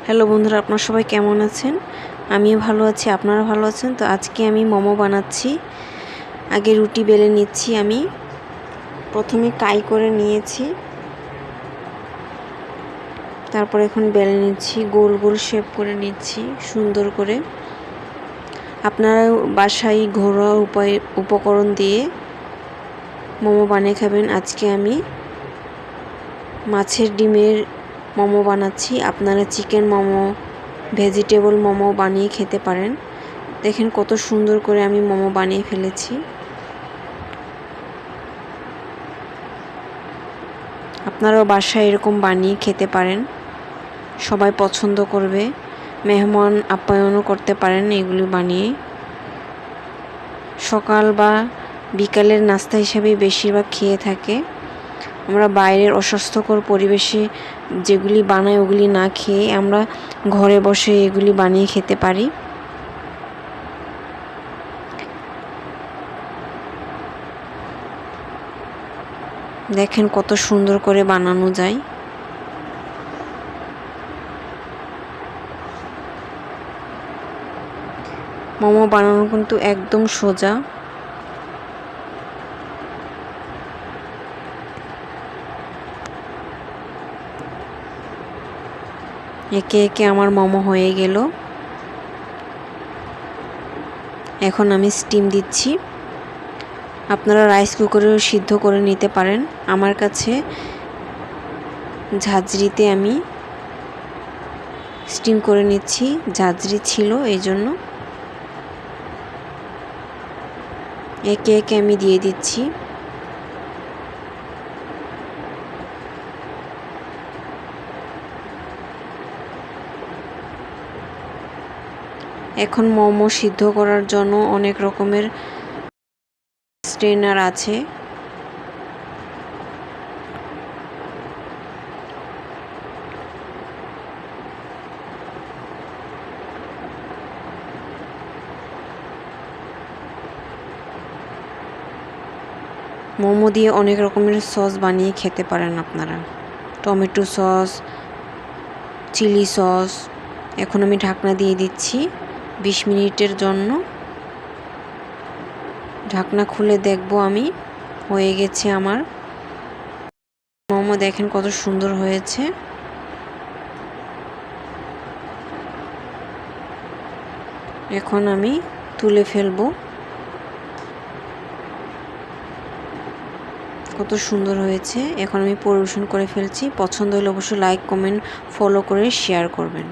Hello বন্ধুরা, আপনারা সবাই কেমন আছেন? আমিও ভালো আছি, আপনারা ভালো আছেন? তো আজকে আমি মোমো বানাচ্ছি। আগে রুটি বেলে নিচ্ছি। আমি প্রথমে কাই করে নিয়েছি, তারপর এখন বেলে নিচ্ছি, গোল গোল শেপ করে নিচ্ছি সুন্দর করে। আপনারা বাসায় ঘরোয়া উপকরণ দিয়ে মোমো বানিয়ে খাবেন। আজকে আমি মাছের ডিমের মোমো বানাচ্ছি। আপনারা চিকেন মোমো, ভেজিটেবল মোমো বানিয়ে খেতে পারেন। দেখেন কত সুন্দর করে আমি মোমো বানিয়ে ফেলেছি। আপনারাও বাসায় এরকম বানিয়ে খেতে পারেন, সবাই পছন্দ করবে। মেহমান আপ্যায়নও করতে পারেন এগুলি বানিয়ে। সকাল বা বিকালের নাস্তা হিসেবে বেশিরভাগ খেয়ে থাকে। আমরা বাইরের অস্বাস্থ্যকর পরিবেশে যেগুলি বানাই ওগুলি না খেয়ে আমরা ঘরে বসে এগুলি বানিয়ে খেতে পারি। দেখেন কত সুন্দর করে বানানো যায়। মোমো বানানো কিন্তু একদম সোজা। একে একে আমার মোমো হয়ে গেল। এখন আমি স্টিম দিচ্ছি। আপনারা রাইস কুকারেও সিদ্ধ করে নিতে পারেন। আমার কাছে ঝাঁঝরিতে আমি স্টিম করে নিচ্ছি, ঝাঁঝরি ছিল এই জন্য। একে একে আমি দিয়ে দিচ্ছি। এখন মোমো সিদ্ধ করার জন্য অনেক রকমের স্ট্রেনার আছে। মোমো দিয়ে অনেক রকমের সস বানিয়ে খেতে পারেন আপনারা। Tomato sauce, chilli sauce. এখন আমি ঢাকনা দিয়ে দিচ্ছি 20 মিনিটের জন্য। ঢাকনা খুলে দেখব আমি, হয়ে গেছে আমার মোমো। দেখেন কত সুন্দর হয়েছে। এখন আমি তুলে ফেলবো। কত সুন্দর হয়েছে। এখন আমি পরিবেশন করে ফেলছি। পছন্দ হলে অবশ্যই লাইক, কমেন্ট, ফলো করে শেয়ার করবেন।